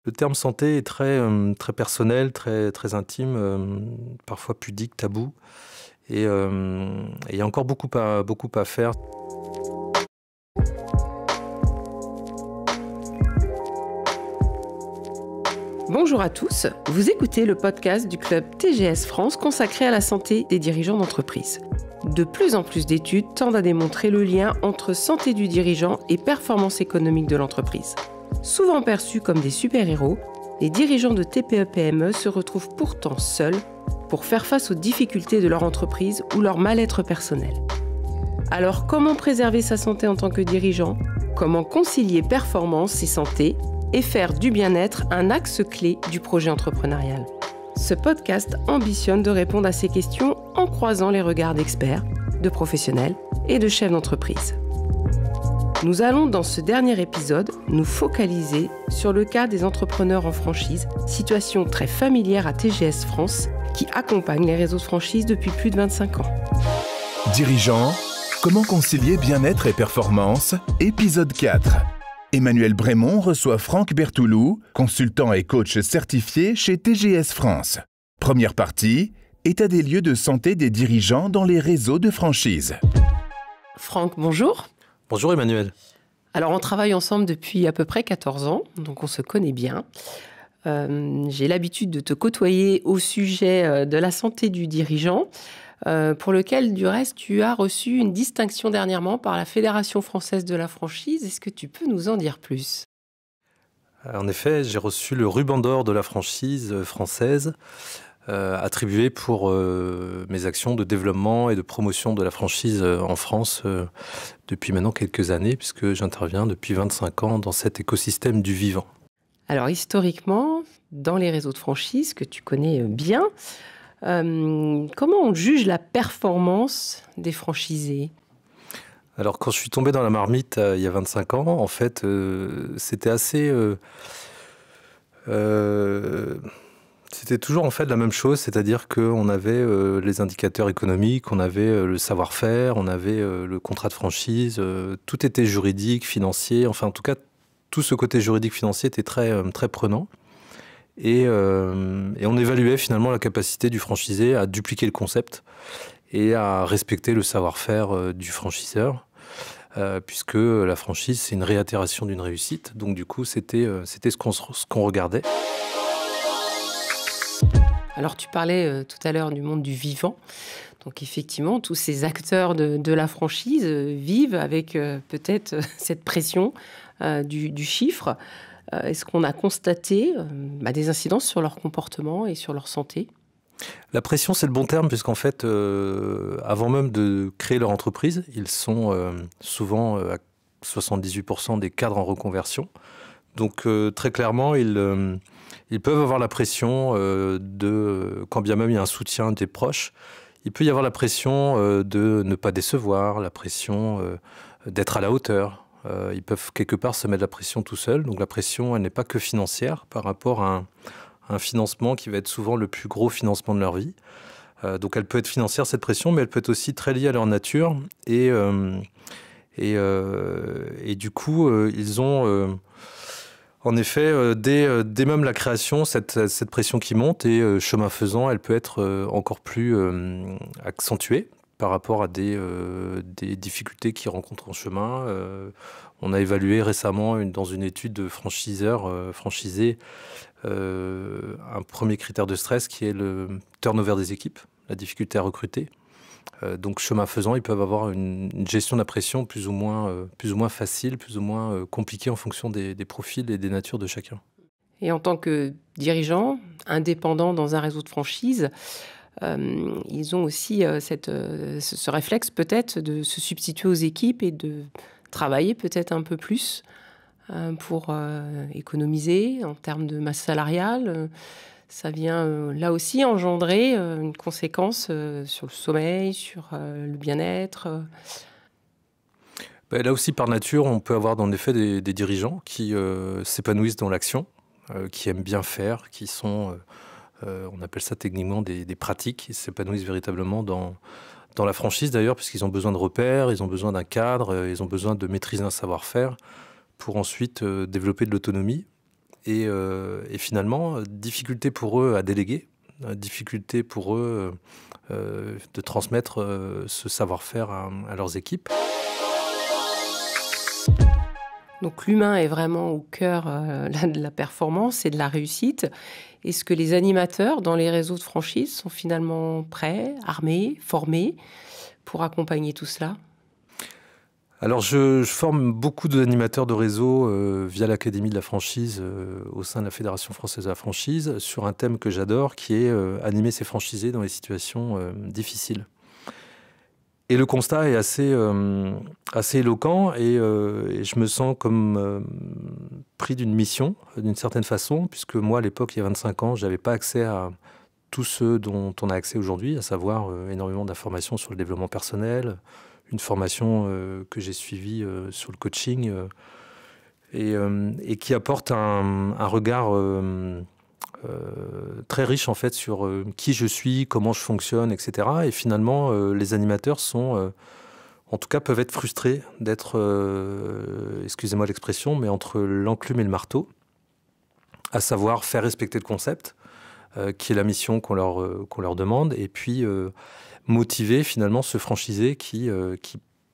Le terme santé est très personnel, très intime, parfois pudique, tabou et il y a encore beaucoup à faire. Bonjour à tous, vous écoutez le podcast du club TGS France consacré à la santé des dirigeants d'entreprise. De plus en plus d'études tendent à démontrer le lien entre santé du dirigeant et performance économique de l'entreprise. Souvent perçus comme des super-héros, les dirigeants de TPE-PME se retrouvent pourtant seuls pour faire face aux difficultés de leur entreprise ou leur mal-être personnel. Alors comment préserver sa santé en tant que dirigeant ? Comment concilier performance et santé et faire du bien-être un axe clé du projet entrepreneurial ? Ce podcast ambitionne de répondre à ces questions en croisant les regards d'experts, de professionnels et de chefs d'entreprise. Nous allons dans ce dernier épisode nous focaliser sur le cas des entrepreneurs en franchise, situation très familière à TGS France qui accompagne les réseaux de franchise depuis plus de 25 ans. Dirigeants, comment concilier bien-être et performance ? Épisode 4. Emmanuel Brémond reçoit Franck Bertoulou, consultant et coach certifié chez TGS France. Première partie, état des lieux de santé des dirigeants dans les réseaux de franchise. Franck, bonjour. Bonjour Emmanuel. Alors on travaille ensemble depuis à peu près 14 ans, donc on se connaît bien. J'ai l'habitude de te côtoyer au sujet de la santé du dirigeant, pour lequel, du reste, tu as reçu une distinction dernièrement par la Fédération française de la franchise. Est-ce que tu peux nous en dire plus ? En effet, j'ai reçu le ruban d'or de la franchise française, attribué pour mes actions de développement et de promotion de la franchise en France depuis maintenant quelques années, puisque j'interviens depuis 25 ans dans cet écosystème du vivant. Alors, historiquement, dans les réseaux de franchise que tu connais bien, comment on juge la performance des franchisés ? Alors, quand je suis tombé dans la marmite il y a 25 ans, en fait, c'était assez... c'était toujours en fait la même chose, c'est-à-dire qu'on avait les indicateurs économiques, on avait le savoir-faire, on avait le contrat de franchise, tout était juridique, financier, enfin en tout cas, tout ce côté juridique-financier était très prenant. Et on évaluait finalement la capacité du franchisé à dupliquer le concept et à respecter le savoir-faire du franchiseur, puisque la franchise, c'est une réitération d'une réussite. Donc du coup, c'était ce qu'on regardait. Alors tu parlais tout à l'heure du monde du vivant. Donc effectivement, tous ces acteurs de la franchise vivent avec peut-être cette pression du chiffre. Est-ce qu'on a constaté des incidences sur leur comportement et sur leur santé ? La pression, c'est le bon terme, puisqu'en fait, avant même de créer leur entreprise, ils sont souvent à 78% des cadres en reconversion. Donc très clairement, ils peuvent avoir la pression quand bien même il y a un soutien des proches, il peut y avoir la pression de ne pas décevoir, la pression d'être à la hauteur. Ils peuvent quelque part se mettre la pression tout seuls. Donc la pression, elle n'est pas que financière par rapport à un financement qui va être souvent le plus gros financement de leur vie. Donc elle peut être financière, cette pression, mais elle peut être aussi très liée à leur nature. Et du coup, ils ont en effet, dès même la création, cette pression qui monte et chemin faisant, elle peut être encore plus accentuée par rapport à des difficultés qu'ils rencontrent en chemin. On a évalué récemment dans une étude de franchisés, un premier critère de stress qui est le turnover des équipes, la difficulté à recruter. Donc chemin faisant, ils peuvent avoir une gestion de la pression plus ou moins facile, plus ou moins compliquée en fonction des profils et des natures de chacun. Et en tant que dirigeant, indépendant dans un réseau de franchise, ils ont aussi ce réflexe peut-être de se substituer aux équipes et de travailler peut-être un peu plus pour économiser en termes de masse salariale. Ça vient là aussi engendrer une conséquence sur le sommeil, sur le bien-être. Là aussi, par nature, on peut avoir en effet des dirigeants qui s'épanouissent dans l'action, qui aiment bien faire, qui sont... on appelle ça techniquement des pratiques. Ils s'épanouissent véritablement dans la franchise d'ailleurs, puisqu'ils ont besoin de repères, ils ont besoin d'un cadre, ils ont besoin de maîtriser un savoir-faire pour ensuite développer de l'autonomie. Et finalement, difficulté pour eux à déléguer, difficulté pour eux de transmettre ce savoir-faire à leurs équipes. Donc l'humain est vraiment au cœur de la performance et de la réussite. Est-ce que les animateurs dans les réseaux de franchise sont finalement prêts, armés, formés pour accompagner tout cela ? Alors je forme beaucoup d'animateurs de réseau via l'Académie de la franchise au sein de la Fédération française de la franchise sur un thème que j'adore qui est animer ses franchisés dans les situations difficiles. Et le constat est assez éloquent et je me sens comme pris d'une mission d'une certaine façon, puisque moi à l'époque il y a 25 ans je n'avais pas accès à tout ce dont on a accès aujourd'hui, à savoir énormément d'informations sur le développement personnel, une formation que j'ai suivie sur le coaching et qui apporte un regard très riche en fait sur qui je suis, comment je fonctionne, etc. Et finalement, les animateurs sont, en tout cas, peuvent être frustrés d'être, excusez-moi l'expression, mais entre l'enclume et le marteau, à savoir faire respecter le concept, qui est la mission qu'on leur demande, et puis motiver finalement ce franchisé qui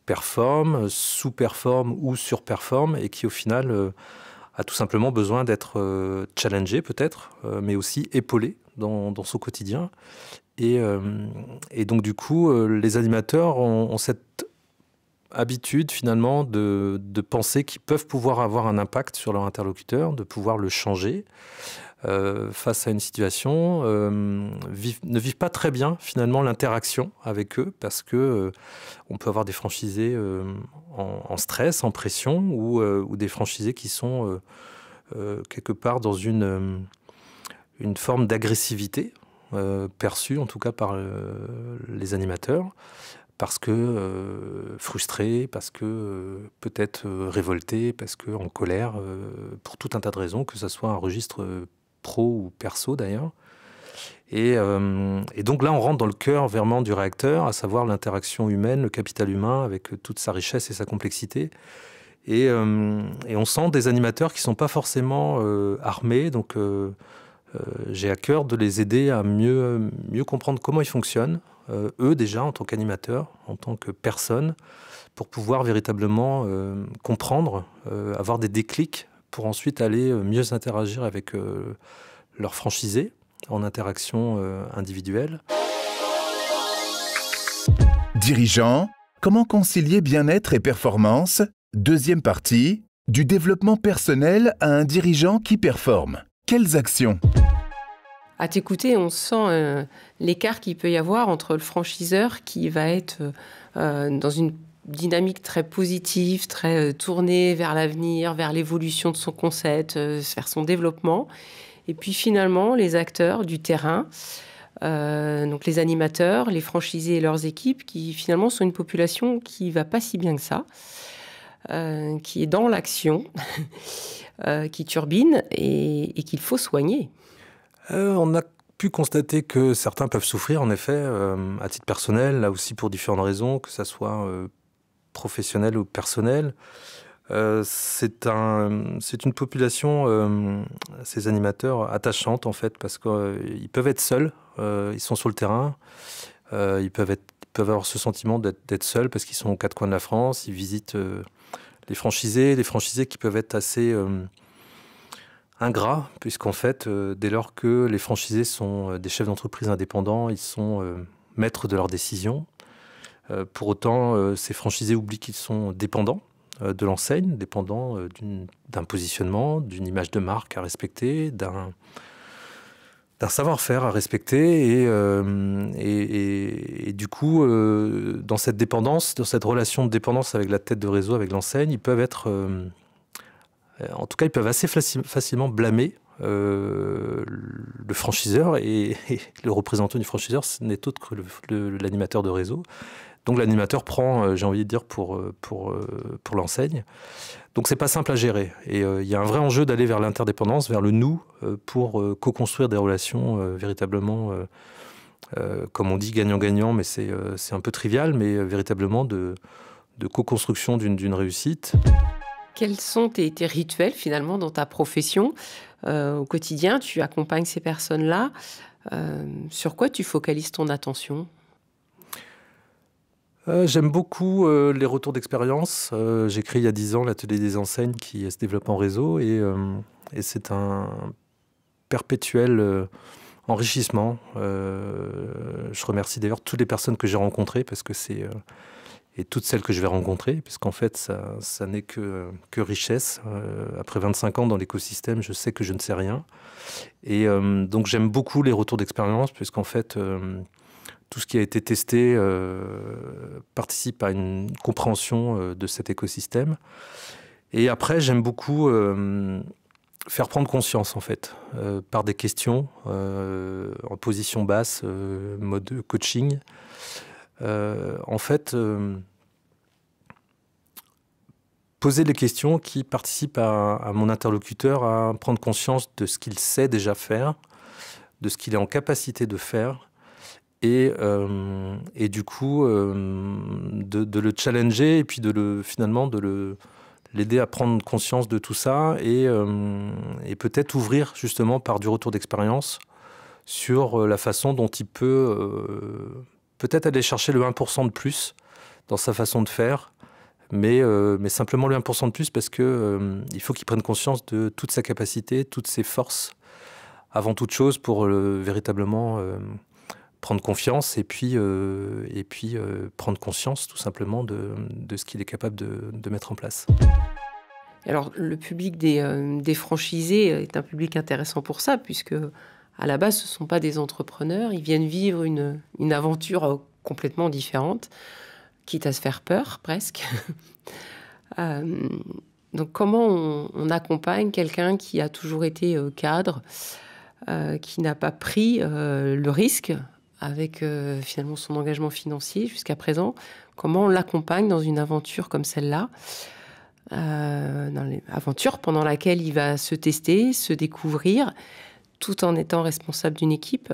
performe, sous-performe ou surperforme et qui au final a tout simplement besoin d'être challengé peut-être, mais aussi épaulé dans son quotidien. Et donc du coup, les animateurs ont cette habitude finalement de penser qu'ils peuvent pouvoir avoir un impact sur leur interlocuteur, de pouvoir le changer. Face à une situation, ne vivent pas très bien finalement l'interaction avec eux parce que on peut avoir des franchisés en stress, en pression ou des franchisés qui sont quelque part dans une forme d'agressivité perçue en tout cas par les animateurs parce que frustrés, parce que peut-être révoltés, parce que en colère, pour tout un tas de raisons, que ce soit un registre pro ou perso d'ailleurs. Et donc là, on rentre dans le cœur vraiment du réacteur, à savoir l'interaction humaine, le capital humain, avec toute sa richesse et sa complexité. Et on sent des animateurs qui ne sont pas forcément armés. Donc j'ai à cœur de les aider à mieux comprendre comment ils fonctionnent, eux déjà en tant qu'animateurs, en tant que personnes, pour pouvoir véritablement comprendre, avoir des déclics, pour ensuite aller mieux interagir avec leurs franchisés en interaction individuelle. Dirigeant, comment concilier bien-être et performance ? Deuxième partie, du développement personnel à un dirigeant qui performe. Quelles actions ? À t'écouter, on sent l'écart qu'il peut y avoir entre le franchiseur qui va être dans une dynamique très positive, très tournée vers l'avenir, vers l'évolution de son concept, vers son développement. Et puis finalement, les acteurs du terrain, donc les animateurs, les franchisés et leurs équipes, qui finalement sont une population qui ne va pas si bien que ça, qui est dans l'action, qui turbine et qu'il faut soigner. On a pu constater que certains peuvent souffrir, en effet, à titre personnel, là aussi pour différentes raisons, que ça soit professionnel ou personnel. C'est une population, ces animateurs, attachante en fait, parce qu'ils peuvent être seuls, ils sont sur le terrain, ils peuvent avoir ce sentiment d'être seuls parce qu'ils sont aux quatre coins de la France, ils visitent les franchisés qui peuvent être assez ingrats, puisqu'en fait, dès lors que les franchisés sont des chefs d'entreprise indépendants, ils sont maîtres de leurs décisions. Pour autant, ces franchisés oublient qu'ils sont dépendants de l'enseigne, dépendants d'un positionnement, d'une image de marque à respecter, d'un savoir-faire à respecter. Et du coup, dans cette dépendance, dans cette relation de dépendance avec la tête de réseau, avec l'enseigne, ils peuvent être... en tout cas, ils peuvent assez facilement blâmer le franchiseur et le représentant du franchiseur, ce n'est autre que l'animateur de réseau. Donc l'animateur prend, j'ai envie de dire, pour l'enseigne. Donc c'est pas simple à gérer. Et il y a un vrai enjeu d'aller vers l'interdépendance, vers le nous, pour co-construire des relations véritablement, comme on dit, gagnant-gagnant, mais c'est un peu trivial, mais véritablement de co-construction d'une réussite. Quels sont tes rituels finalement dans ta profession au quotidien? Tu accompagnes ces personnes-là. Sur quoi tu focalises ton attention? J'aime beaucoup les retours d'expérience. J'ai créé il y a 10 ans l'atelier des enseignes qui se développe en réseau et c'est un perpétuel enrichissement. Je remercie d'ailleurs toutes les personnes que j'ai rencontrées parce que et toutes celles que je vais rencontrer, puisqu'en fait, ça n'est que richesse. Après 25 ans dans l'écosystème, je sais que je ne sais rien. Et donc, j'aime beaucoup les retours d'expérience, puisqu'en fait, tout ce qui a été testé participe à une compréhension de cet écosystème. Et après, j'aime beaucoup faire prendre conscience, en fait, par des questions en position basse, mode coaching. En fait, poser les questions qui participent à mon interlocuteur à prendre conscience de ce qu'il sait déjà faire, de ce qu'il est en capacité de faire, et du coup, de le challenger et puis finalement de l'aider à prendre conscience de tout ça et peut-être ouvrir justement par du retour d'expérience sur la façon dont il peut peut-être aller chercher le 1% de plus dans sa façon de faire, mais simplement le 1% de plus parce qu'il faut qu'il prenne conscience de toute sa capacité, toutes ses forces, avant toute chose pour véritablement prendre confiance et puis prendre conscience tout simplement de ce qu'il est capable de mettre en place. Alors, le public des franchisés est un public intéressant pour ça, puisque à la base, ce ne sont pas des entrepreneurs. Ils viennent vivre une aventure complètement différente, quitte à se faire peur, presque. Donc, comment on accompagne quelqu'un qui a toujours été cadre, qui n'a pas pris le risque avec finalement son engagement financier jusqu'à présent? Comment on l'accompagne dans une aventure comme celle-là, dans l'aventure pendant laquelle il va se tester, se découvrir, tout en étant responsable d'une équipe?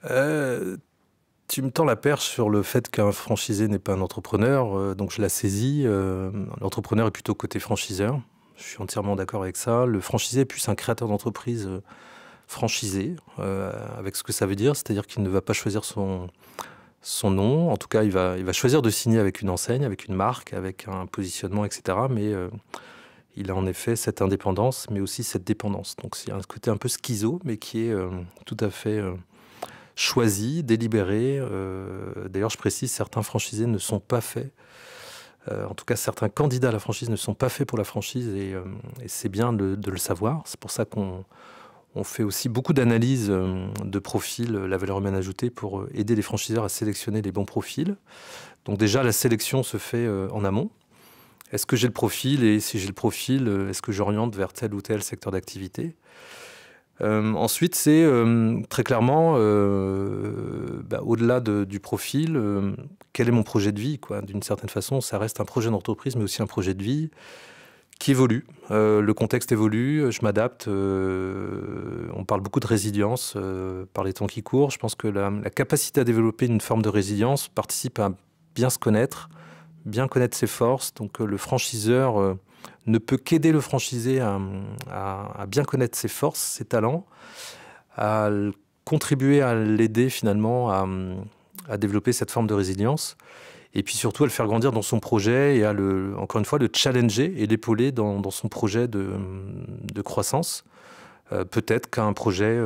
Tu me tends la perche sur le fait qu'un franchisé n'est pas un entrepreneur, donc je la saisis. L'entrepreneur est plutôt côté franchiseur. Je suis entièrement d'accord avec ça. Le franchisé est plus un créateur d'entreprise franchisé, avec ce que ça veut dire, c'est-à-dire qu'il ne va pas choisir son nom. En tout cas, il va choisir de signer avec une enseigne, avec une marque, avec un positionnement, etc. Mais il a en effet cette indépendance, mais aussi cette dépendance. Donc c'est un côté un peu schizo, mais qui est tout à fait choisi, délibéré. D'ailleurs, je précise, certains franchisés ne sont pas faits. En tout cas, certains candidats à la franchise ne sont pas faits pour la franchise et c'est bien de le savoir. C'est pour ça qu'on fait aussi beaucoup d'analyses de profils, la valeur humaine ajoutée, pour aider les franchiseurs à sélectionner les bons profils. Donc déjà, la sélection se fait en amont. Est-ce que j'ai le profil? Et si j'ai le profil, est-ce que j'oriente vers tel ou tel secteur d'activité? Ensuite, c'est très clairement, au-delà du profil, quel est mon projet de vie, quoi. D'une certaine façon, ça reste un projet d'entreprise, mais aussi un projet de vie qui évolue. Le contexte évolue, je m'adapte. On parle beaucoup de résilience par les temps qui courent. Je pense que la capacité à développer une forme de résilience participe à bien se connaître, bien connaître ses forces. Donc le franchiseur ne peut qu'aider le franchisé à bien connaître ses forces, ses talents, à contribuer à l'aider finalement à développer cette forme de résilience. Et puis surtout à le faire grandir dans son projet et encore une fois, le challenger et l'épauler dans son projet de croissance. Peut-être qu'un projet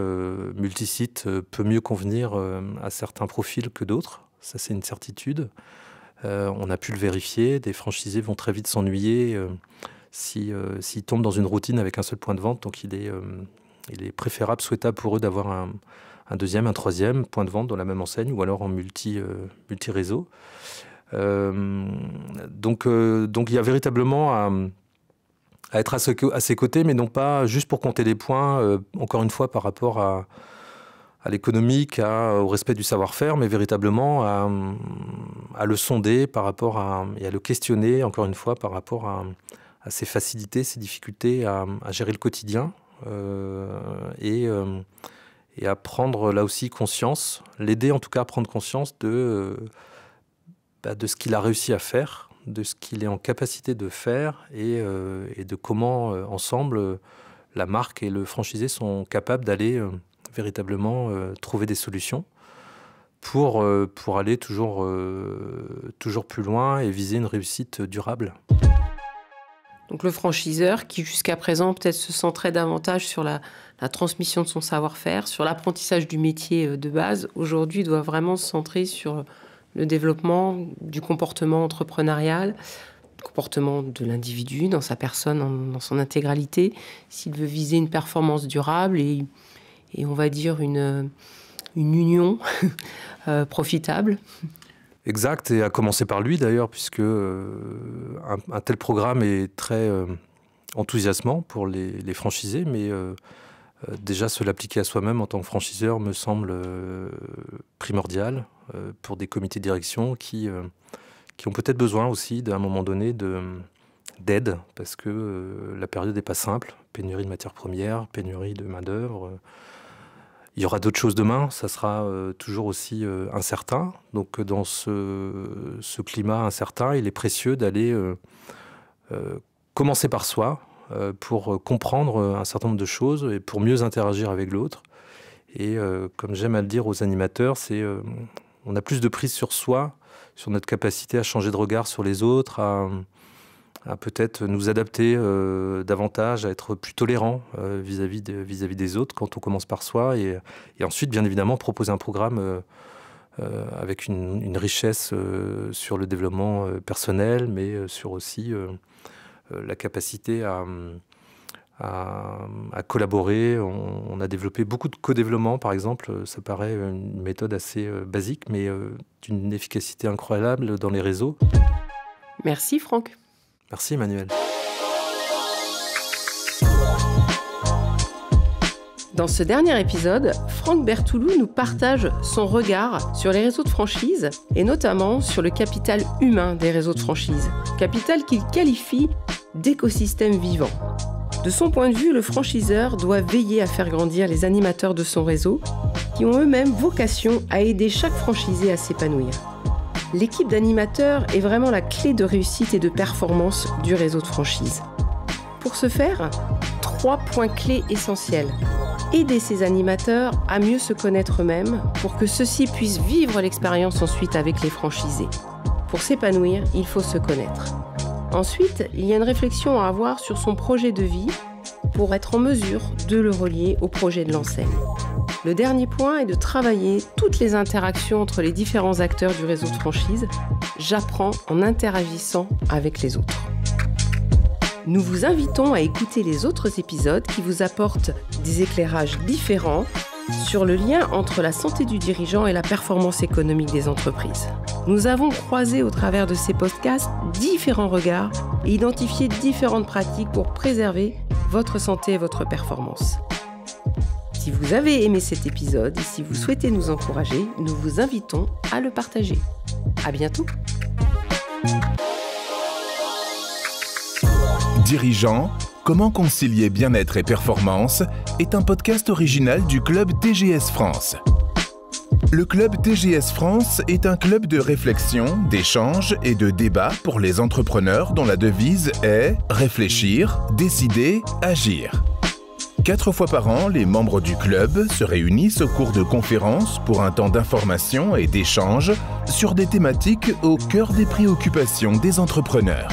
multisite peut mieux convenir à certains profils que d'autres. Ça, c'est une certitude. On a pu le vérifier. Des franchisés vont très vite s'ennuyer s'ils tombent dans une routine avec un seul point de vente. Donc, il est préférable, souhaitable pour eux d'avoir un deuxième, un troisième point de vente dans la même enseigne ou alors en multi-réseau. Donc, il y a véritablement à être à ses côtés, mais non pas juste pour compter des points, encore une fois, par rapport à l'économique, au respect du savoir-faire, mais véritablement à le sonder et à le questionner, encore une fois, par rapport à ses facilités, ses difficultés à gérer le quotidien et à prendre là aussi conscience, l'aider en tout cas à prendre conscience de ce qu'il a réussi à faire de ce qu'il est en capacité de faire et de comment, ensemble, la marque et le franchisé sont capables d'aller véritablement trouver des solutions pour aller toujours plus loin et viser une réussite durable. Donc le franchiseur qui jusqu'à présent peut-être se centrait davantage sur la transmission de son savoir-faire, sur l'apprentissage du métier de base, aujourd'hui doit vraiment se centrer sur le développement du comportement entrepreneurial, du comportement de l'individu dans sa personne, dans son intégralité, s'il veut viser une performance durable et on va dire une union profitable. Exact, et à commencer par lui d'ailleurs, puisque un tel programme est très enthousiasmant pour les franchisés, mais déjà se l'appliquer à soi-même en tant que franchiseur me semble primordial pour des comités de direction qui ont peut-être besoin aussi d'un moment donné d'aide, parce que la période n'est pas simple, pénurie de matières premières, pénurie de main-d'œuvre. Il y aura d'autres choses demain, ça sera toujours aussi incertain. Donc dans ce climat incertain, il est précieux d'aller commencer par soi pour comprendre un certain nombre de choses et pour mieux interagir avec l'autre. Et comme j'aime à le dire aux animateurs, on a plus de prise sur soi, sur notre capacité à changer de regard sur les autres, à peut-être nous adapter davantage, à être plus tolérant vis-à-vis des autres quand on commence par soi. Et ensuite, bien évidemment, proposer un programme avec une richesse sur le développement personnel, mais sur aussi la capacité à collaborer. On a développé beaucoup de co-développement, par exemple. Ça paraît une méthode assez basique, mais d'une efficacité incroyable dans les réseaux. Merci Franck. Merci Emmanuel. Dans ce dernier épisode, Franck Bertoulou nous partage son regard sur les réseaux de franchise et notamment sur le capital humain des réseaux de franchise, capital qu'il qualifie d'écosystème vivant. De son point de vue, le franchiseur doit veiller à faire grandir les animateurs de son réseau qui ont eux-mêmes vocation à aider chaque franchisé à s'épanouir. L'équipe d'animateurs est vraiment la clé de réussite et de performance du réseau de franchise. Pour ce faire, 3 points clés essentiels. Aider ces animateurs à mieux se connaître eux-mêmes pour que ceux-ci puissent vivre l'expérience ensuite avec les franchisés. Pour s'épanouir, il faut se connaître. Ensuite, il y a une réflexion à avoir sur son projet de vie pour être en mesure de le relier au projet de l'enseigne. Le dernier point est de travailler toutes les interactions entre les différents acteurs du réseau de franchise. J'apprends en interagissant avec les autres. Nous vous invitons à écouter les autres épisodes qui vous apportent des éclairages différents sur le lien entre la santé du dirigeant et la performance économique des entreprises. Nous avons croisé au travers de ces podcasts différents regards et identifié différentes pratiques pour préserver votre santé et votre performance. Si vous avez aimé cet épisode et si vous souhaitez nous encourager, nous vous invitons à le partager. À bientôt. Dirigeant, comment concilier bien-être et performance est un podcast original du club TGS France. Le club TGS France est un club de réflexion, d'échange et de débat pour les entrepreneurs dont la devise est « Réfléchir, décider, agir ». 4 fois par an, les membres du club se réunissent au cours de conférences pour un temps d'information et d'échange sur des thématiques au cœur des préoccupations des entrepreneurs.